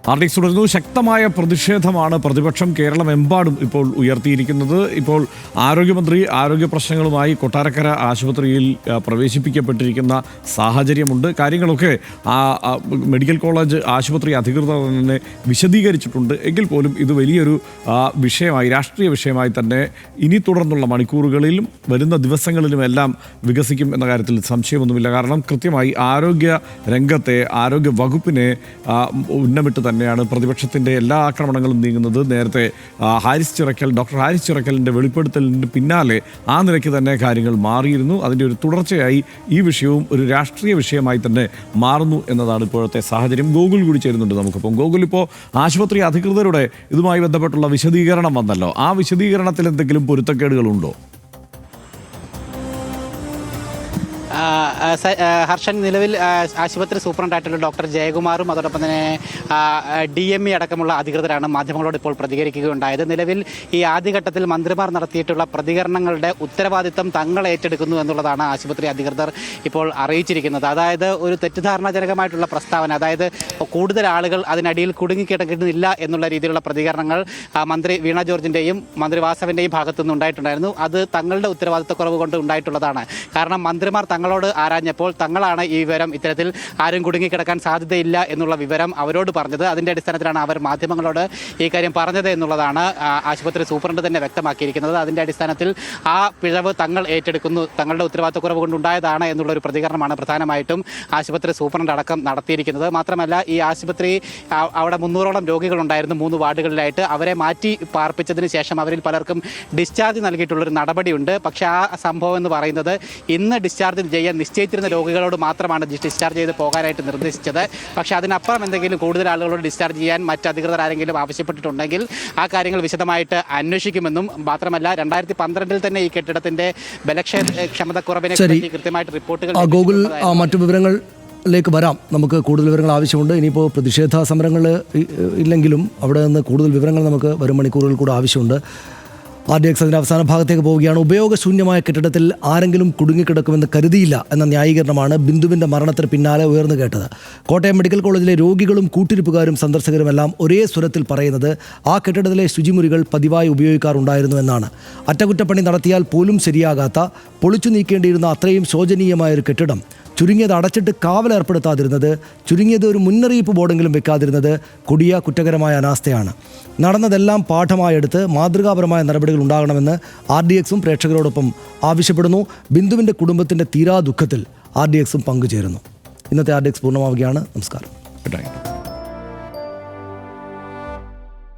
ആർഡിക്സ് തുടരുന്നു. ശക്തമായ പ്രതിഷേധമാണ് പ്രതിപക്ഷം കേരളമെമ്പാടും ഇപ്പോൾ ഉയർത്തിയിരിക്കുന്നത്. ഇപ്പോൾ ആരോഗ്യമന്ത്രി ആരോഗ്യ പ്രശ്നങ്ങളുമായി കൊട്ടാരക്കര ആശുപത്രിയിൽ പ്രവേശിപ്പിക്കപ്പെട്ടിരിക്കുന്ന സാഹചര്യമുണ്ട്. കാര്യങ്ങളൊക്കെ മെഡിക്കൽ കോളേജ് ആശുപത്രി അധികൃതർ തന്നെ വിശദീകരിച്ചിട്ടുണ്ട്. എങ്കിൽ പോലും ഇത് വലിയൊരു വിഷയമായി, രാഷ്ട്രീയ വിഷയമായി തന്നെ ഇനി തുടർന്നുള്ള മണിക്കൂറുകളിലും വരുന്ന ദിവസങ്ങളിലുമെല്ലാം വികസിക്കും എന്ന കാര്യത്തിൽ സംശയമൊന്നുമില്ല. കാരണം കൃത്യമായി ആരോഗ്യ രംഗത്തെ, ആരോഗ്യ വകുപ്പിനെ ഉന്നമിട്ട് തന്നെയാണ് പ്രതിപക്ഷത്തിൻ്റെ എല്ലാ ആക്രമണങ്ങളും നീങ്ങുന്നത്. നേരത്തെ ഡോക്ടർ ഹാരിസ് ചിറക്കലിൻ്റെ വെളിപ്പെടുത്തലിന് പിന്നാലെ ആ നിലയ്ക്ക് തന്നെ കാര്യങ്ങൾ മാറിയിരുന്നു. അതിൻ്റെ ഒരു തുടർച്ചയായി ഈ വിഷയവും ഒരു രാഷ്ട്രീയ വിഷയമായി തന്നെ മാറുന്നു എന്നതാണ് ഇപ്പോഴത്തെ സാഹചര്യം. ഗോകുൽ കൂടി ചേരുന്നുണ്ട് നമുക്കിപ്പം. ഗോകുൽ, ഇപ്പോൾ ആശുപത്രി അധികൃതരുടെ ഇതുമായി ബന്ധപ്പെട്ടുള്ള വിശദീകരണം വന്നല്ലോ. ആ വിശദീകരണത്തിൽ എന്തെങ്കിലും പൊരുത്തക്കേടുകളുണ്ടോ? ഹർഷൻ, നിലവിൽ ആശുപത്രി സൂപ്രണ്ടായിട്ടുള്ള ഡോക്ടർ ജയകുമാറും അതോടൊപ്പം തന്നെ DME അടക്കമുള്ള അധികൃതരാണ് മാധ്യമങ്ങളോട് ഇപ്പോൾ പ്രതികരിക്കുകയുണ്ടായത്. നിലവിൽ ഈ ആദ്യഘട്ടത്തിൽ മന്ത്രിമാർ നടത്തിയിട്ടുള്ള പ്രതികരണങ്ങളുടെ ഉത്തരവാദിത്തം തങ്ങൾ ഏറ്റെടുക്കുന്നു എന്നുള്ളതാണ് ആശുപത്രി അധികൃതർ ഇപ്പോൾ അറിയിച്ചിരിക്കുന്നത്. അതായത് ഒരു തെറ്റിദ്ധാരണാജനകമായിട്ടുള്ള പ്രസ്താവന, അതായത് കൂടുതൽ ആളുകൾ അതിനടിയിൽ കുടുങ്ങിക്കിടക്കുന്നില്ല എന്നുള്ള രീതിയിലുള്ള പ്രതികരണങ്ങൾ മന്ത്രി വീണ ജോർജിൻ്റെയും മന്ത്രി വാസവൻ്റെയും ഭാഗത്തുനിന്ന് ഉണ്ടായിട്ടുണ്ടായിരുന്നു. അത് തങ്ങളുടെ ഉത്തരവാദിത്തക്കുറവ് കൊണ്ട് ഉണ്ടായിട്ടുള്ളതാണ്. കാരണം മന്ത്രിമാർ തങ്ങളോട് ആരാഞ്ഞപ്പോൾ തങ്ങളാണ് ഈ വിവരം, ഇത്തരത്തിൽ ആരും കുടുങ്ങിക്കിടക്കാൻ സാധ്യതയില്ല എന്നുള്ള വിവരം അവരോട് പറഞ്ഞത്. അതിൻ്റെ അടിസ്ഥാനത്തിലാണ് അവർ മാധ്യമങ്ങളോട് ഈ കാര്യം പറഞ്ഞത് എന്നുള്ളതാണ് ആശുപത്രി സൂപ്രണ്ട് തന്നെ വ്യക്തമാക്കിയിരിക്കുന്നത്. അതിൻ്റെ അടിസ്ഥാനത്തിൽ ആ പിഴവ് തങ്ങൾ ഏറ്റെടുക്കുന്നു, തങ്ങളുടെ ഉത്തരവാദിത്തക്കുറവ് കൊണ്ടുണ്ടായതാണ് എന്നുള്ളൊരു പ്രതികരണമാണ് പ്രധാനമായിട്ടും ആശുപത്രി സൂപ്രണ്ട് അടക്കം നടത്തിയിരിക്കുന്നത്. മാത്രമല്ല, ഈ ആശുപത്രി അവിടെ 300ഓളം രോഗികളുണ്ടായിരുന്നു 3 വാർഡുകളിലായിട്ട്. അവരെ മാറ്റി പാർപ്പിച്ചതിന് ശേഷം അവരിൽ പലർക്കും ഡിസ്ചാർജ് നൽകിയിട്ടുള്ളൊരു നടപടിയുണ്ട്. പക്ഷേ ആ സംഭവം എന്ന് പറയുന്നത് ഇന്ന് ഡിസ്ചാർജ് ചെയ്യാൻ നിശ്ചയിച്ചിരുന്ന രോഗികളോട് മാത്രമാണ് ഡിസ്ചാർജ് ചെയ്ത് പോകാനായിട്ട് നിർദ്ദേശിച്ചത്. പക്ഷേ അതിനപ്പുറം എന്തെങ്കിലും കൂടുതൽ ആളുകളോട് ഡിസ്ചാർജ് ചെയ്യാൻ മറ്റ് അധികൃതർ ആരെങ്കിലും ആവശ്യപ്പെട്ടിട്ടുണ്ടെങ്കിൽ ആ കാര്യങ്ങൾ വിശദമായിട്ട് അന്വേഷിക്കുമെന്നും, മാത്രമല്ല 2012 തന്നെ ഈ കെട്ടിടത്തിന്റെ ബലക്ഷമതക്കുറവിനെ കൃത്യമായിട്ട് റിപ്പോർട്ടുകൾ. ഗോകുൽ, മറ്റു വിവരങ്ങളിലേക്ക് വരാം. നമുക്ക് കൂടുതൽ വിവരങ്ങൾ ആവശ്യമുണ്ട്. ഇനിയിപ്പോൾ പ്രതിഷേധ സമരങ്ങൾ ഇല്ലെങ്കിലും അവിടെ നിന്ന് കൂടുതൽ വിവരങ്ങൾ നമുക്ക് വരും മണിക്കൂറുകൾ കൂടെ ആവശ്യമുണ്ട്. RDX അതിൻ്റെ അവസാന ഭാഗത്തേക്ക് പോവുകയാണ്. ഉപയോഗശൂന്യമായ കെട്ടിടത്തിൽ ആരെങ്കിലും കുടുങ്ങിക്കിടക്കുമെന്ന് കരുതിയില്ല എന്ന ന്യായീകരണമാണ് ബിന്ദുവിൻ്റെ മരണത്തിന് പിന്നാലെ ഉയർന്നു കേട്ടത്. കോട്ടയം മെഡിക്കൽ കോളേജിലെ രോഗികളും കൂട്ടിരിപ്പുകാരും സന്ദർശകരുമെല്ലാം ഒരേ സ്വരത്തിൽ പറയുന്നത് ആ കെട്ടിടത്തിലെ ശുചിമുറികൾ പതിവായി ഉപയോഗിക്കാറുണ്ടായിരുന്നു എന്നാണ്. അറ്റകുറ്റപ്പണി നടത്തിയാൽ പോലും ശരിയാകാത്ത, പൊളിച്ചു നീക്കേണ്ടിയിരുന്ന അത്രയും ശോചനീയമായൊരു കെട്ടിടം, ചുരുങ്ങിയത് അടച്ചിട്ട് കാവലേർപ്പെടുത്താതിരുന്നത്, ചുരുങ്ങിയത് ഒരു മുന്നറിയിപ്പ് ബോർഡെങ്കിലും വെക്കാതിരുന്നത് കൊടിയ കുറ്റകരമായ അനാസ്ഥയാണ്. നടന്നതെല്ലാം പാഠമായെടുത്ത് മാതൃകാപരമായ നടപടികൾ ഉണ്ടാകണമെന്ന് RDXും പ്രേക്ഷകരോടൊപ്പം ആവശ്യപ്പെടുന്നു. ബിന്ദുവിൻ്റെ കുടുംബത്തിൻ്റെ തീരാ ദുഃഖത്തിൽ RDXും പങ്കുചേരുന്നു. ഇന്നത്തെ RDX പൂർണ്ണമാവുകയാണ്. നമസ്കാരം.